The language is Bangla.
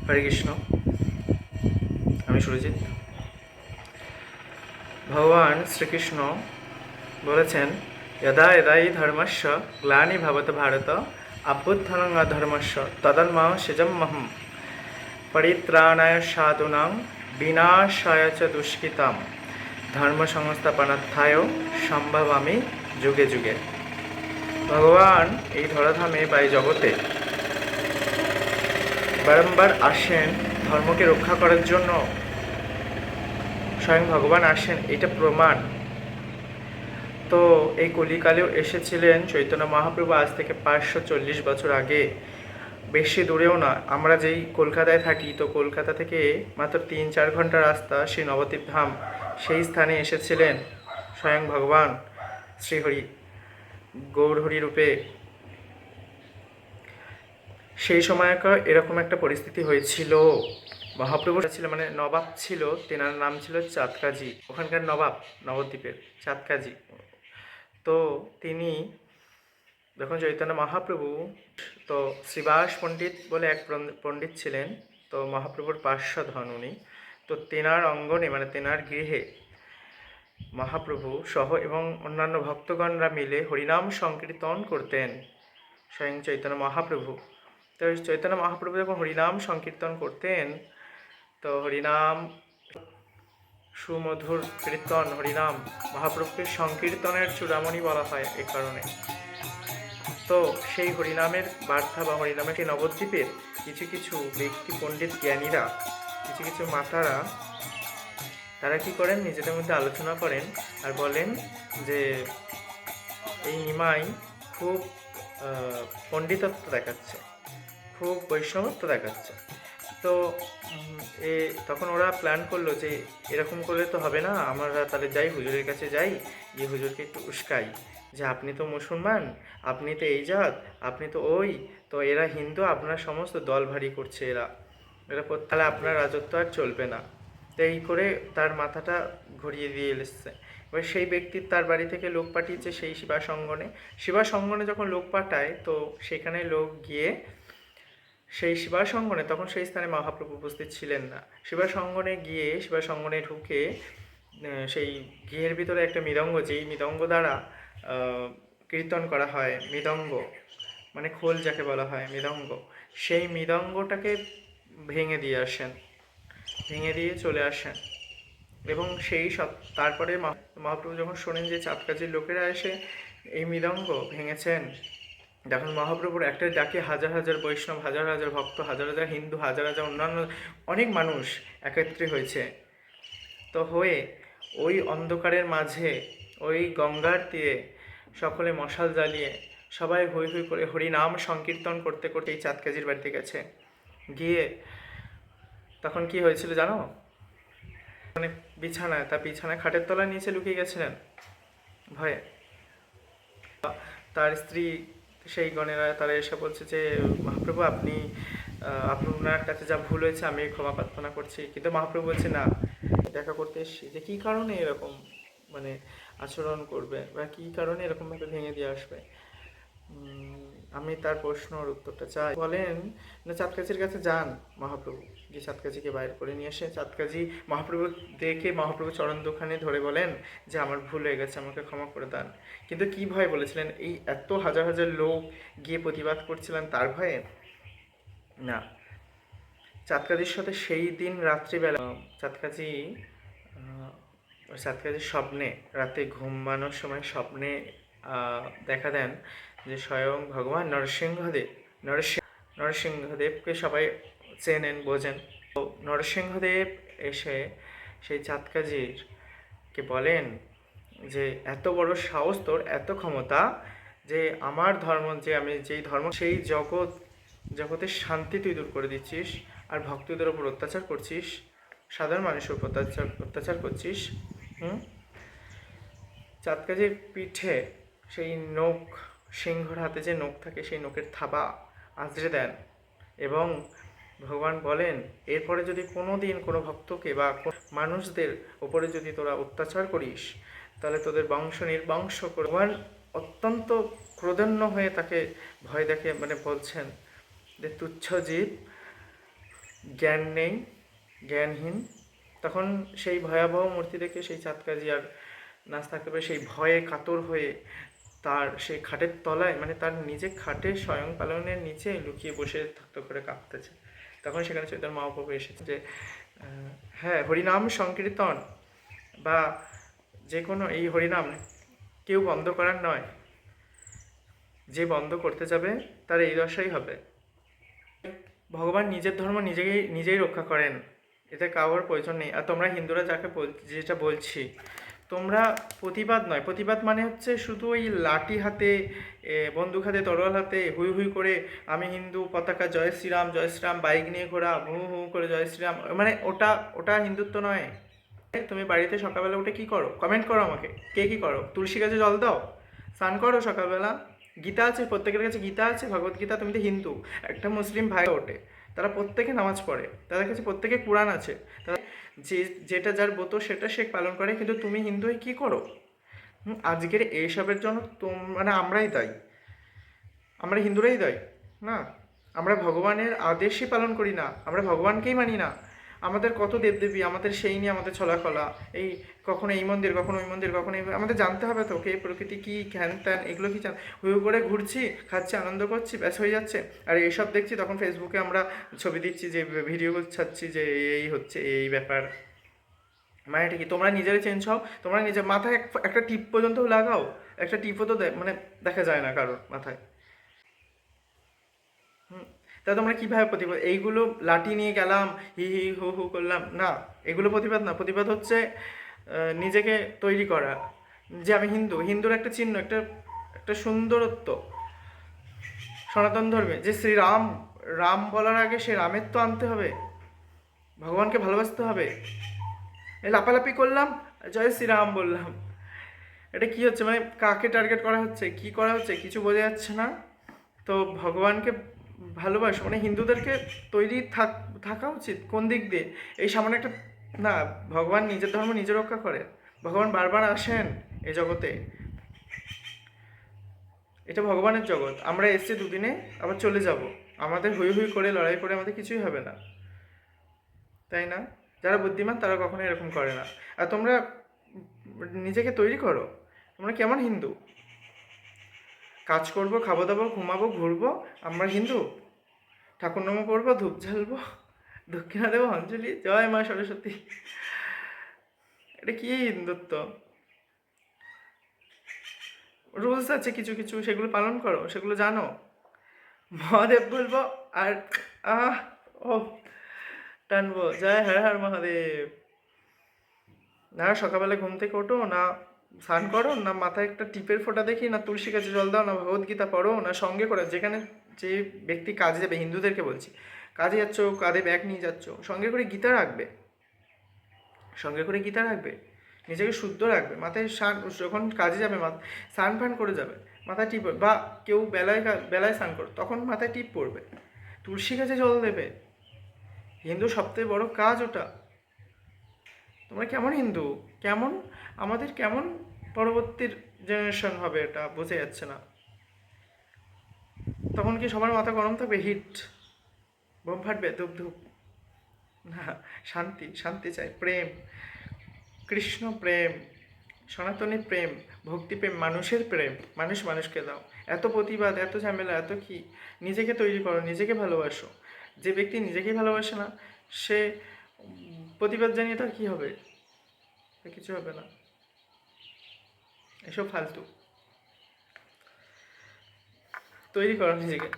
হরে কৃষ্ণ। আমি সুরজিৎ। ভগবান শ্রীকৃষ্ণ বলেছেন, যদা যদা হি ধর্মস্য গ্লানি ভবত ভারত অভ্যুত্থানং অধর্মস্য তদন্মাংসিজমহম পরিত্রাণায় সাধূনাং বিনাশায় চ দুষ্কৃতাম ধর্ম সংস্থাপনার্থায় সম্ভবামি যুগে যুগে। ভগবান এই ধরাধামে বা এই জগতে বারংবার আসেন ধর্মকে রক্ষা করার জন্য। স্বয়ং ভগবান আসেন, এটা প্রমাণ। তো এই কলিকালেও এসেছিলেন চৈতন্য মহাপ্রভু আজ থেকে 540 বছর আগে। বেশি দূরেও না, আমরা যেই কলকাতায় থাকি, তো কলকাতা থেকে মাত্র 3-4 ঘন্টা রাস্তা সেই নবদ্বীপ ধাম, সেই স্থানে এসেছিলেন স্বয়ং ভগবান শ্রীহরি গৌরহরি রূপে। সেই সময়কার এরকম একটা পরিস্থিতি হয়েছিল। মহাপ্রভু ছিল মানে নবাব ছিল, তেনার নাম ছিল চাঁদকাজি, ওখানকার নবাব নবদ্বীপের চাঁদকাজি। তো তিনি যখন চৈতন্য মহাপ্রভু, তো শ্রীবাস পণ্ডিত বলে এক পণ্ডিত ছিলেন, তো মহাপ্রভুর পার্শ্বদ হন উনি। তো তেনার অঙ্গনে মানে তেনার গৃহে মহাপ্রভু সহ এবং অন্যান্য ভক্তগণরা মিলে হরিনাম সংকীর্তন করতেন স্বয়ং চৈতন্য মহাপ্রভু। তো চৈতন্য মহাপ্রভু যখন হরিনাম সংকীর্তন করতেন, তো হরিনাম সুমধুর কীর্তন, হরিনাম মহাপ্রভুকে সংকীর্তনের চূড়ামণি বলা হয় এ কারণে। তো সেই হরিনামের বার্তা বা হরিনামের সেই নবদ্বীপের কিছু কিছু ব্যক্তি, পণ্ডিত জ্ঞানীরা, কিছু কিছু মাতারা, তারা কি করেন, নিজেদের মধ্যে আলোচনা করেন আর বলেন যে এই নিমাই খুব পণ্ডিতত্ব দেখাচ্ছে, খুব বৈষ্ণবত্ব দেখাচ্ছে। তো তখন ওরা প্ল্যান করলো যে এরকম করলে তো হবে না, আমরা তাহলে যাই হুজুরের কাছে যাই, গিয়ে হুজুরকে একটু উস্কাই যে আপনি তো মুসলমান, আপনি তো এই জাত, আপনি তো ওই, তো এরা হিন্দু, আপনার সমস্ত দল ভারী করছে, এরা তাহলে আপনার রাজত্ব আর চলবে না। তো এই করে তার মাথাটা ঘুরিয়ে দিয়ে এসছে। এবার সেই ব্যক্তির তার বাড়ি থেকে লোক পাঠিয়েছে সেই শিবাসঙ্গনে যখন লোক পাঠায়, তো সেখানে লোক গিয়ে সেই শিবাসঙ্গনে, তখন সেই স্থানে মহাপ্রভু উপস্থিত ছিলেন না, শিবাসঙ্গনে গিয়ে শিবাসঙ্গনে ঢুকে সেই গৃহের ভিতরে একটা মৃদঙ্গ, যেই মৃদঙ্গ দ্বারা কীর্তন করা হয়, মৃদঙ্গ মানে খোল যাকে বলা হয় মৃদঙ্গ, সেই মৃদঙ্গটাকে ভেঙে দিয়ে চলে আসেন। এবং সেই সব তারপরে মহাপ্রভু যখন শোনেন যে চাঁদকাজির লোকেরা এসে এই মৃদঙ্গ ভেঙেছেন, যখন মহাপ্রভুর একটা ডাকে হাজার হাজার বৈষ্ণব, হাজার হাজার ভক্ত, হাজার হাজার হিন্দু, হাজার হাজার অন্যান্য অনেক মানুষ একত্রে হয়েছে, তো হয়ে ওই অন্ধকারের মাঝে ওই গঙ্গার তীরে সকলে মশাল জ্বালিয়ে সবাই হৈ হৈ করে হরিনাম সংকীর্তন করতে করতে এই চাঁদকাজির বাড়িতে গেছে। গিয়ে তখন কি হয়েছিল জানো, মানে বিছানায়, তার বিছানায় খাটের তলায় নিচে লুকিয়ে গেছিলেন ভয়ে। তার স্ত্রী সেই গণেরা তারা এসে বলছে যে মহাপ্রভু আপনার কাছে যা ভুল হয়েছে আমি ক্ষমা প্রার্থনা করছি। কিন্তু মহাপ্রভু বলছে না, দেখা করতে এসছি যে কী কারণে এরকম মানে আচরণ করবে বা কী কারণে এরকমভাবে ভেঙে দিয়ে আসবে, আমি তার প্রশ্নর উত্তরটা চাই। বলেন না, চাঁদকাজির কাছে যান মহাপ্রভু, যে চাঁদকাজিকে বাইর করে নিয়ে এসে চাঁদকাজি মহাপ্রভু দেখে মহাপ্রভু চরণ দুখানে ধরে বলেন যে আমার ভুল হয়ে গেছে, আমাকে ক্ষমা করে দেন। কিন্তু কি ভয় বলেছিলেন, এই এত হাজার হাজার লোক গিয়ে প্রতিবাদ করছিলেন তার ভয়ে না। চাঁদকাজির সাথে সেই দিন রাত্রিবেলা চাঁদকাজির স্বপ্নে, রাতে ঘুমানোর সময় স্বপ্নে দেখা দেন যে স্বয়ং ভগবান নরসিংহদেবকে সবাই চেনেন, বোঝেন। তো নরসিংহদেব এসে সেই চাঁদকাজিরকে বলেন যে এত বড় সাহস তোর, এত ক্ষমতা যে আমার ধর্ম, যে আমি যেই ধর্ম, সেই জগতের শান্তি তুই দূর করে দিচ্ছিস, আর ভক্তদের উপর অত্যাচার করছিস, সাধারণ মানুষের উপর অত্যাচার করছিস। চাঁদকাজির পিঠে সেই নখ, সিংহর হাতে যে নখ থাকে, সেই নখের থাবা আঁচড়ে দেন এবং ভগবান বলেন এরপরে যদি কোনো দিন কোনো ভক্তকে বা মানুষদের ওপরে যদি তোরা অত্যাচার করিস, তাহলে তোদের বংশ নির্বংশ করে। ভগবান অত্যন্ত ক্রোধান্বিত হয়ে তাকে ভয় দেখে মানে বলছেন যে তুচ্ছ জীব, জ্ঞান নেই, জ্ঞানহীন, তখন সেই ভয়াবহ মূর্তি দেখে সেই চাঁদকাজি আর নাচ থাকতে পারে সেই ভয়ে কাতর হয়ে তার সেই খাটের তলায়, মানে তার নিজে খাটে স্বয়ং পালনের নিচে লুকিয়ে বসে থাকতে করে কাঁপতেছে। তখন সেখানে চৈতন্য মহাপ্রভু এসেছে যে হ্যাঁ, হরিনাম সংকীর্তন বা যে কোনো এই হরিনাম কেউ বন্ধ করার নয়, যে বন্ধ করতে যাবে তার এই দশাই হবে। ভগবান নিজের ধর্ম নিজেই রক্ষা করেন, এতে কারোর প্রয়োজন নেই। আর তোমরা হিন্দুরা যেটা বলছি, তোমরা প্রতিবাদ নয়, প্রতিবাদ মানে হচ্ছে শুধু ওই লাঠি হাতে, বন্দুক হাতে, তরোয়াল হাতে হুই হুই করে আমি হিন্দু, পতাকা জয় শ্রীরাম বাইক নিয়ে ঘোরা, হু হু করে জয় শ্রীরাম, মানে ওটা হিন্দুত্ব নয়। তুমি বাড়িতে সকালবেলা উঠে কি করো? কমেন্ট করো আমাকে, কে কি করো? তুলসী গাছে জল দাও, স্নান করো সকালবেলা, গীতা আছে, প্রত্যেকের কাছে গীতা আছে, ভগবত গীতা। তুমি তো হিন্দু, একটা মুসলিম ভাই ওঠে, তারা প্রত্যেকে নামাজ পড়ে, তাদের কাছে প্রত্যেকে কোরআন আছে, তারা যেটা যার ব্রত সেটা সে পালন করে, কিন্তু তুমি হিন্দু হয়ে কী করো? আজকের এইসবের জন্য মানে আমরাই দায়ী, আমরা হিন্দুরাই দায়ী না? আমরা ভগবানের আদেশই পালন করি না, আমরা ভগবানকেই মানি না। আমাদের কত দেবদেবী, আমাদের সেই নিয়ে আমাদের ছলাকলা, এই কখনো এই মন্দির, কখনো ওই মন্দির, কখনো আমাদের জানতে হবে তো কে প্রকৃতি কী, খ্যান ত্যান, এগুলো কি হুই করে ঘুরছি, খাচ্ছি, আনন্দ করছি, ব্যাস হয়ে যাচ্ছে। আর এইসব দেখছি, তখন ফেসবুকে আমরা ছবি দিচ্ছি, যে ভিডিও ছাড়ছি যে এই হচ্ছে এই ব্যাপার। মানে এটা কি? তোমরা নিজেরাই চেঞ্জ হও, তোমরা নিজের মাথায় একটা টিপ পর্যন্ত লাগাও, একটা টিপও তো মানে দেখা যায় না কারোর মাথায়। তা তোমরা কীভাবে প্রতিবাদ? এইগুলো লাঠি নিয়ে গেলাম, হি হি হু হু করলাম না, এগুলো প্রতিবাদ না। প্রতিবাদ হচ্ছে নিজেকে তৈরি করা, যে আমি হিন্দু, হিন্দুর একটা চিহ্ন, একটা একটা সুন্দরত্ব সনাতন ধর্মে, যে শ্রীরাম, রাম বলার আগে সে রামের তো আনতে হবে, ভগবানকে ভালোবাসতে হবে। এই লাপালাপি করলাম, জয় শ্রীরাম বললাম, এটা কি হচ্ছে? মানে কাকে টার্গেট করা হচ্ছে, কি করা হচ্ছে, কিছু বোঝা যাচ্ছে না। তো ভগবানকে ভালোবাসো মানে হিন্দুদেরকে তৈরি থাকা উচিত কোন দিক দিয়ে? এই সামান্য একটা না, ভগবান নিজের ধর্ম নিজে রক্ষা করে, ভগবান বারবার আসেন এই জগতে, এটা ভগবানের জগৎ। আমরা এসছি দুদিনে, আবার চলে যাব, আমাদের হুই হুই করে লড়াই করে আমাদের কিছুই হবে না, তাই না? যারা বুদ্ধিমান তারা কখনো এরকম করে না। আর তোমরা নিজেকে তৈরি করো, তোমরা কেমন হিন্দু? কাজ করবো, খাবো দাবো, ঘুমাবো, ঘুরবো, আমরা হিন্দু। ঠাকুর নাম পড়বো, ধূপ জ্বালবো, দক্ষিণা দেবো, অঞ্জলি, জয় মা সরস্বতী। এটা কি হিন্দুত্ব? রুলস আছে কিছু কিছু, সেগুলো পালন করো, সেগুলো জানো। মহাদেব বলবো আর আহ ও টানবো, জয় হর হর মহাদেব। না সকালবেলা ঘুম থেকে ওঠো, না স্নান করো, না মাথায় একটা টিপের ফোঁটা দেখি, না তুলসী গাছে জল দাও, না ভগবদ্গীতা পড়ো, না সঙ্গে করে, যেখানে যে ব্যক্তি কাজে যাবে, হিন্দুদেরকে বলছি, কাজে যাচ্ছ, কাঁধে ব্যাগ নিয়ে যাচ্ছ, সঙ্গে করে গীতা রাখবে, সঙ্গে করে গীতা রাখবে, নিজেকে শুদ্ধ রাখবে, মাথায় যখন কাজে যাবে স্নান ফান করে যাবে, মাথায় টিপ, বা কেউ বেলায় স্নান করো, তখন মাথায় টিপ পড়বে, তুলসী গাছে জল দেবে। হিন্দু সবথেকে বড় কাজ ওটা। তোমরা কেমন হিন্দু, কেমন আমাদের কেমন পরবর্তীর জেনারেশন হবে, এটা বোঝা যাচ্ছে না। তখন কি সবার মাথা গরম থাকবে, হিট বোম ফাটবে, ধূপ ধূপ? না, শান্তি, শান্তি চাই, প্রেম, কৃষ্ণ প্রেম, সনাতনী প্রেম, ভক্তি প্রেম, মানুষের প্রেম, মানুষ মানুষকে দাও। এত প্রতিবাদ, এত ঝামেলা, এত কি? নিজেকে তৈরি করো, নিজেকে ভালোবাসো। যে ব্যক্তি নিজেকেই ভালোবাসে না, সে প্রতিবাদ জানিয়ে তার কী হবে? কিছু হবে না, এসব ফালতু। তৈরি করো নিজেকে।